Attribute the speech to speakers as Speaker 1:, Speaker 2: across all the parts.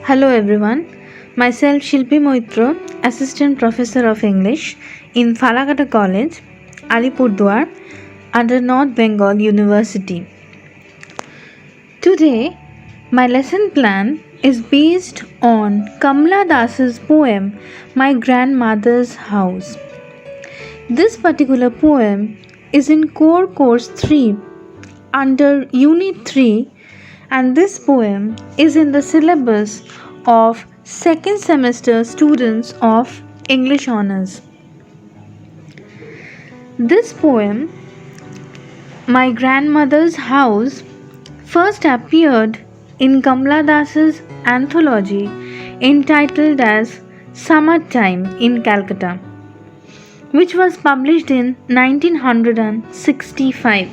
Speaker 1: Hello everyone, myself Silpi Maitra, Assistant Professor of English in Falakata College, Alipurduar under North Bengal University. Today, my lesson plan is based on Kamla Das's poem My Grandmother's House. This particular poem is in Core Course 3 under Unit 3, and this poem is in the syllabus of second semester students of English Honours. This poem, My Grandmother's House, first appeared in Kamla Das's anthology entitled as Summertime in Calcutta, which was published in 1965.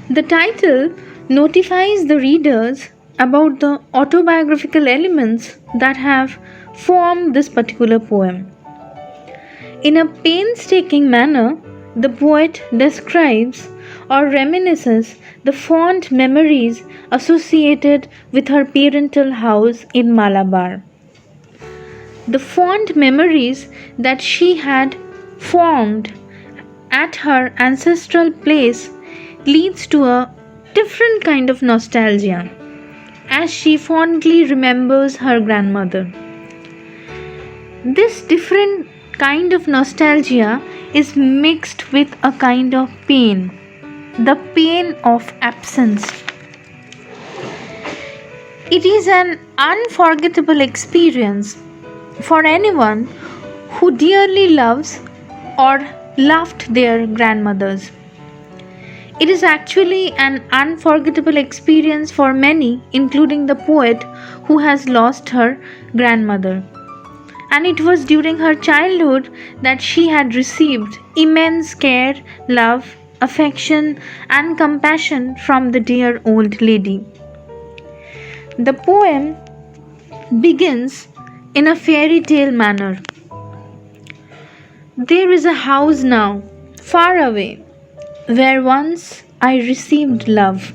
Speaker 1: The title notifies the readers about the autobiographical elements that have formed this particular poem. In a painstaking manner, the poet describes or reminisces the fond memories associated with her parental house in Malabar. The fond memories that she had formed at her ancestral place leads to a different kind of nostalgia as she fondly remembers her grandmother. This different kind of nostalgia is mixed with a kind of pain, the pain of absence. It is an unforgettable experience for anyone who dearly loves or loved their grandmothers. It is actually an unforgettable experience for many, including the poet who has lost her grandmother. And it was during her childhood that she had received immense care, love, affection, and compassion from the dear old lady. The poem begins in a fairy tale manner. There is a house now, far away, where once I received love.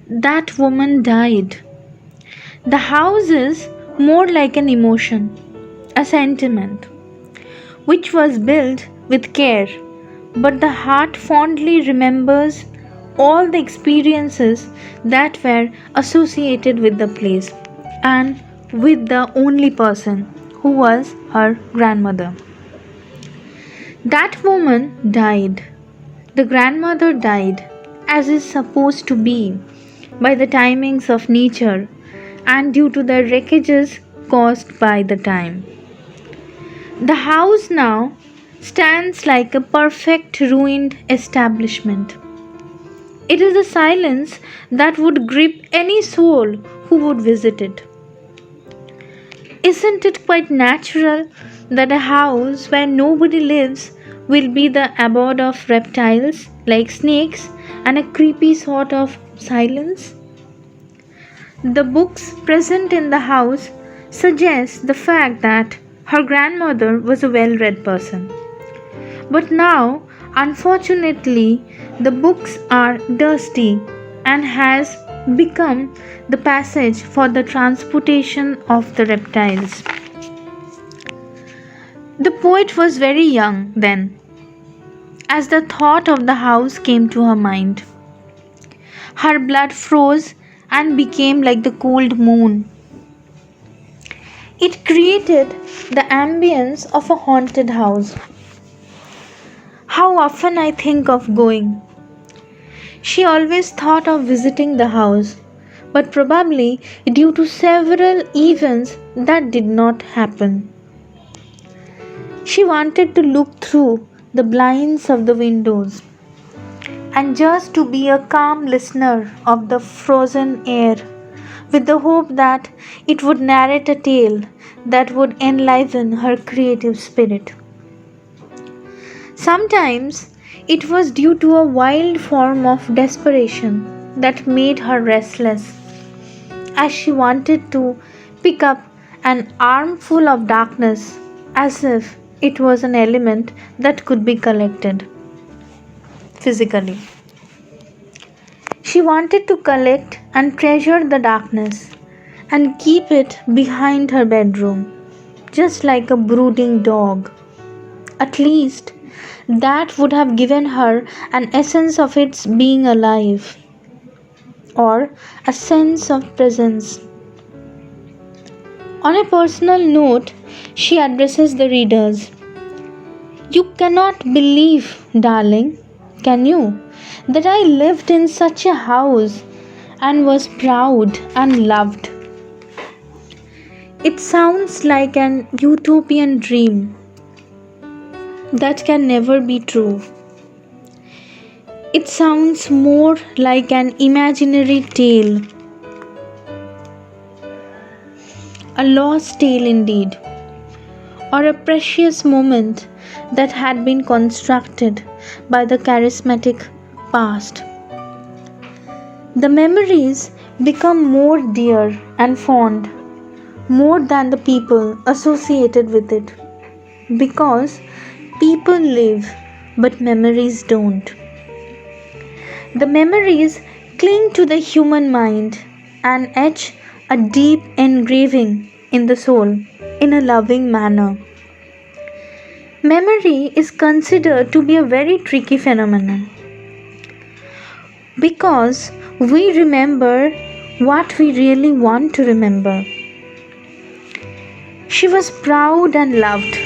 Speaker 1: That woman died. The house is more like an emotion, a sentiment, which was built with care, but the heart fondly remembers all the experiences that were associated with the place and with the only person who was her grandmother. That woman died. The grandmother died, as is supposed to be, by the timings of nature and due to the wreckages caused by the time. The house now stands like a perfect ruined establishment. It is a silence that would grip any soul who would visit it. Isn't it quite natural that a house where nobody lives will be the abode of reptiles like snakes and a creepy sort of silence? The books present in the house suggest the fact that her grandmother was a well-read person. But now, unfortunately, the books are dusty and has become the passage for the transportation of the reptiles. The poet was very young then, as the thought of the house came to her mind. Her blood froze and became like the cold moon. It created the ambience of a haunted house. How often I think of going. She always thought of visiting the house, but probably due to several events that did not happen. She wanted to look through the blinds of the windows and just to be a calm listener of the frozen air with the hope that it would narrate a tale that would enliven her creative spirit. Sometimes it was due to a wild form of desperation that made her restless, as she wanted to pick up an armful of darkness as if it was an element that could be collected physically. She wanted to collect and treasure the darkness and keep it behind her bedroom, just like a brooding dog. At least that would have given her an essence of its being alive, or a sense of presence. On a personal note, she addresses the readers. You cannot believe, darling, can you, that I lived in such a house and was proud and loved. It sounds like an utopian dream that can never be true. It sounds more like an imaginary tale, a lost tale indeed, or a precious moment that had been constructed by the charismatic past. The memories become more dear and fond, more than the people associated with it, because people live but memories don't. The memories cling to the human mind and etch a deep engraving in the soul in a loving manner. Memory is considered to be a very tricky phenomenon because we remember what we really want to remember. She was proud and loved.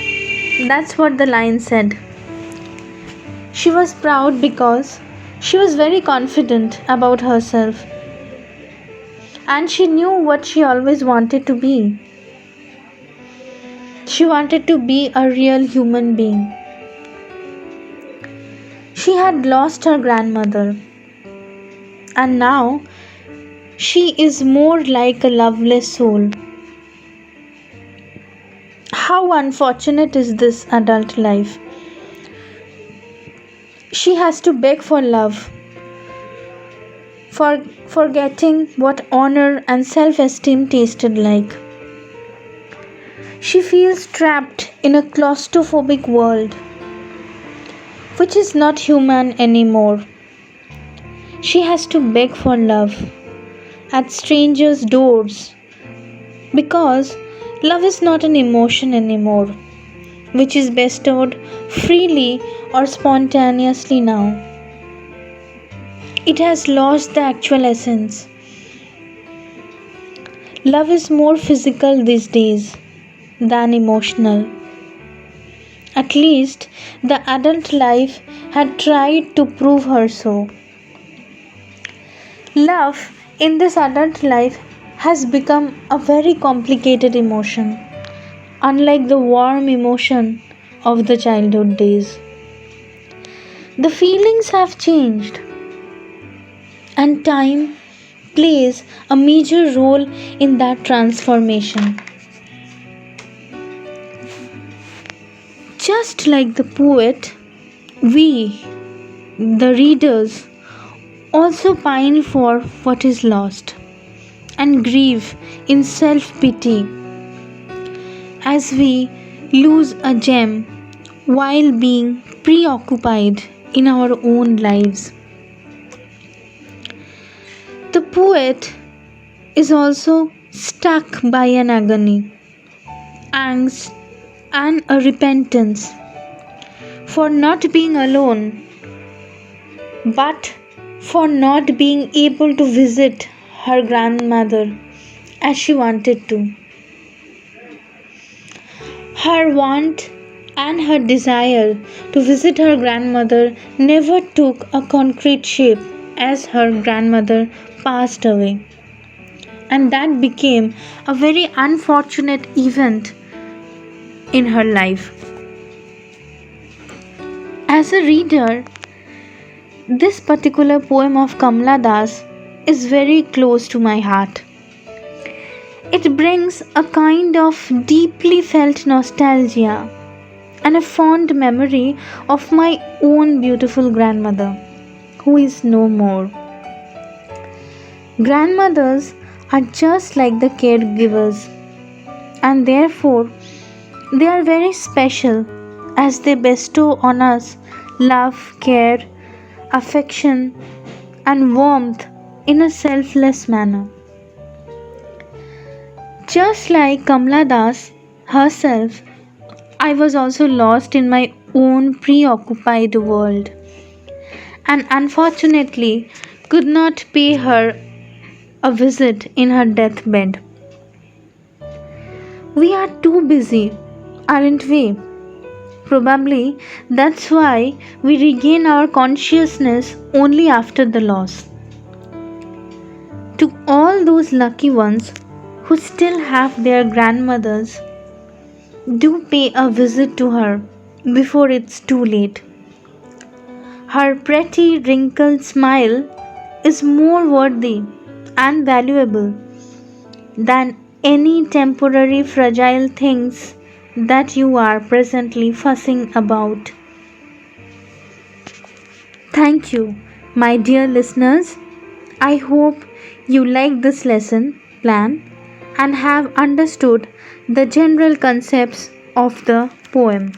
Speaker 1: That's what the line said. She was proud because she was very confident about herself and she knew what she always wanted to be. She wanted to be a real human being. She had lost her grandmother and now she is more like a loveless soul. How unfortunate is this adult life? She has to beg for love, for forgetting what honor and self esteem tasted like. She feels trapped in a claustrophobic world, which is not human anymore. She has to beg for love at strangers' doors because love is not an emotion anymore, which is bestowed freely or spontaneously now. It has lost the actual essence. Love is more physical these days than emotional. At least the adult life had tried to prove her so. Love in this adult life has become a very complicated emotion, unlike the warm emotion of the childhood days. The feelings have changed, and time plays a major role in that transformation. Just like the poet, we, the readers, also pine for what is lost and grieve in self pity as we lose a gem while being preoccupied in our own lives. The poet is also stuck by an agony, angst, and a repentance for not being alone, but for not being able to visit her grandmother as she wanted to. Her want and her desire to visit her grandmother never took a concrete shape as her grandmother passed away. And that became a very unfortunate event in her life. As a reader, this particular poem of Kamla Das is very close to my heart. It brings a kind of deeply felt nostalgia and a fond memory of my own beautiful grandmother, who is no more. Grandmothers are just like the caregivers, and therefore they are very special as they bestow on us love, care, affection, and warmth in a selfless manner. Just like Kamala Das herself, I was also lost in my own preoccupied world and unfortunately could not pay her a visit in her deathbed. We are too busy, aren't we? Probably that's why we regain our consciousness only after the loss. To all those lucky ones who still have their grandmothers, do pay a visit to her before it's too late. Her pretty wrinkled smile is more worthy and valuable than any temporary fragile things that you are presently fussing about. Thank you, my dear listeners. I hope you like this lesson plan and have understood the general concepts of the poem.